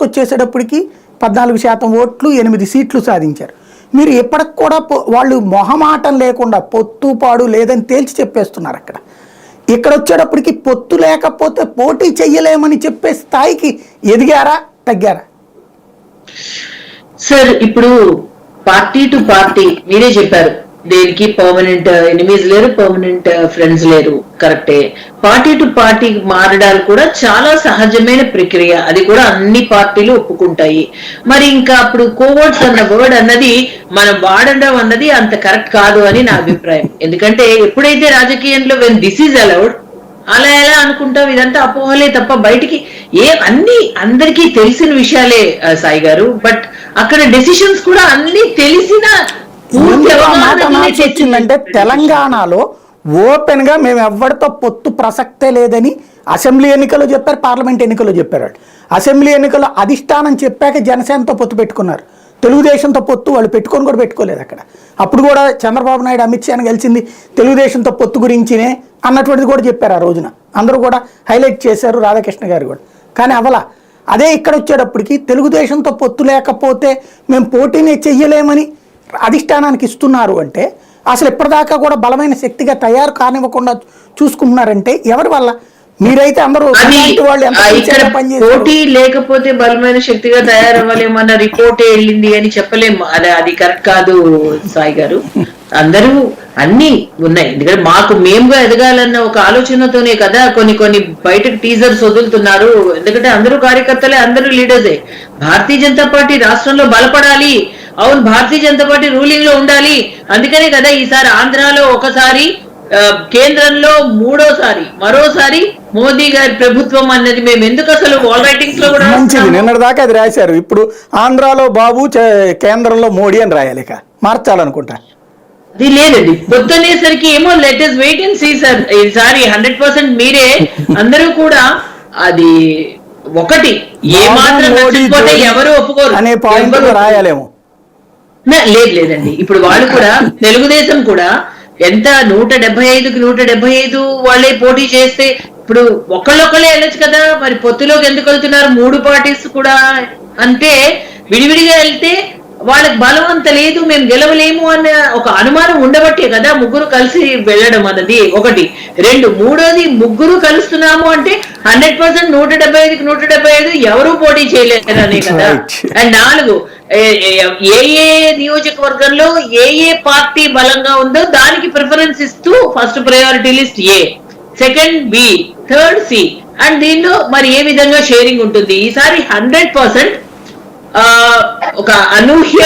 వచ్చేసేటప్పటికి 14% ఓట్లు 8 సీట్లు సాధించారు. మీరు ఇప్పటికి కూడా వాళ్ళు మొహమాటం లేకుండా పొత్తుపాడు లేదని తేల్చి చెప్పేస్తున్నారు. ఇక్కడ వచ్చేటప్పటికి పొత్తు లేకపోతే పోటీ చెయ్యలేమని చెప్పే స్థాయికి ఎదిగారా, తగ్గారా? సార్ ఇప్పుడు పార్టీ టు పార్టీ మీరే చెప్పారు, దేనికి పర్మనెంట్ ఎనిమీస్ లేరు, పర్మనెంట్ ఫ్రెండ్స్ లేరు, కరెక్టే. పార్టీ టు పార్టీ మారడాలు కూడా చాలా సహజమైన ప్రక్రియ, అది కూడా అన్ని పార్టీలు ఒప్పుకుంటాయి. మరి ఇంకా అప్పుడు కోవర్ట్స్ అన్న వర్డ్ అన్నది మనం వాడడం అన్నది అంత కరెక్ట్ కాదు అని నా అభిప్రాయం. ఎందుకంటే ఎప్పుడైతే రాజకీయంలో వెన్ దిస్ ఈజ్ అలౌడ్ అలా ఎలా అనుకుంటాం, ఇదంతా అపోహలే తప్ప బయటికి అన్ని అందరికీ తెలిసిన విషయాలే సాయి గారు. బట్ అక్కడ డెసిషన్స్ కూడా అన్ని తెలిసిన వచ్చిందంటే తెలంగాణలో ఓపెన్ గా మేము ఎవరితో పొత్తు ప్రసక్తే లేదని అసెంబ్లీ ఎన్నికల్లో చెప్పారు, పార్లమెంట్ ఎన్నికల్లో చెప్పారు. అసెంబ్లీ ఎన్నికల్లో అధిష్టానం చెప్పాక జనసేనతో పొత్తు పెట్టుకున్నారు, తెలుగుదేశంతో పొత్తు వాళ్ళు పెట్టుకొని కూడా పెట్టుకోలేదు. అప్పుడు కూడా చంద్రబాబు నాయుడు అమిత్ షాని కలిసింది తెలుగుదేశంతో పొత్తు గురించినే అన్నటువంటిది కూడా చెప్పారు. ఆ రోజున అందరూ కూడా హైలైట్ చేశారు, రాధాకృష్ణ గారు కూడా. కానీ అవలా అదే ఇక్కడ వచ్చేటప్పటికి తెలుగుదేశంతో పొత్తు లేకపోతే మేము పోటీనే చెయ్యలేమని అధిష్టానానికి ఇస్తున్నారు అంటే అసలు ఇప్పటిదాకా కూడా బలమైన శక్తిగా తయారు కానివ్వకుండా చూసుకుంటున్నారంటే ఎవరి వల్ల? మీరైతే అందరూ పోటీ లేకపోతే బలమైన శక్తిగా తయారవ్వలేమన్న రిపోర్టే వెళ్ళింది అని చెప్పలేము. అది కరెక్ట్ కాదు సాయి గారు. అందరూ అన్ని ఉన్నాయి. ఎందుకంటే మేముగా ఎదగాలన్న ఒక ఆలోచనతోనే కదా కొన్ని బయటకు టీజర్స్ వదులుతున్నారు. ఎందుకంటే అందరూ కార్యకర్తలే, అందరూ లీడర్సే. భారతీయ జనతా పార్టీ రాష్ట్రంలో బలపడాలి, అవును భారతీయ జనతా పార్టీ రూలింగ్ లో ఉండాలి, అందుకనే కదా ఈసారి ఆంధ్రాలో ఒకసారి, కేంద్రంలో మరోసారి మోదీ గారి ప్రభుత్వం అన్నది మేము ఎందుకు అసలు వాల్ రైటింగ్స్ లో కూడా మంచిది. నిన్నటిదాకా అది రాశారు, ఇప్పుడు ఆంధ్రాలో బాబు, కేంద్రంలో మోడీ అని రాయాలి, మార్చాలనుకుంటా. అది లేదండి, పొద్దునేసరికి ఏమో latest wait and see sir. ఈసారి 100% మీరే అందరూ కూడా అది ఒకటి ఏ మాత్రం ఎవరు ఒప్పుకోరు అనే పాయింట్ రాయాలేమో. లేదండి, ఇప్పుడు వాళ్ళు కూడా తెలుగుదేశం కూడా ఎంత 175కి 175 వాళ్ళే పోటీ చేస్తే ఇప్పుడు ఒకళ్ళొక్కళ్ళే వెళ్ళొచ్చు కదా, మరి పొత్తులోకి ఎందుకు వెళ్తున్నారు 3 పార్టీస్ కూడా అంటే? విడివిడిగా వెళ్తే వాళ్ళకి బలం అంత లేదు, మేము గెలవలేము అన్న ఒక అనుమానం ఉండబట్టే కదా ముగ్గురు కలిసి వెళ్ళడం అన్నది ఒకటి. మూడోది ముగ్గురు కలుస్తున్నాము అంటే 100% 175కి 175 ఎవరూ పోటీ చేయలేరనే కదా. అండ్ 4 ఏ నియోజకవర్గంలో ఏ పార్టీ బలంగా ఉందో దానికి ప్రిఫరెన్స్ ఇస్తూ first priority list A, second B, third C. And దీనిలో మరి ఏ విధంగా షేరింగ్ ఉంటుంది ఈసారి 100% ఒక అనూహ్య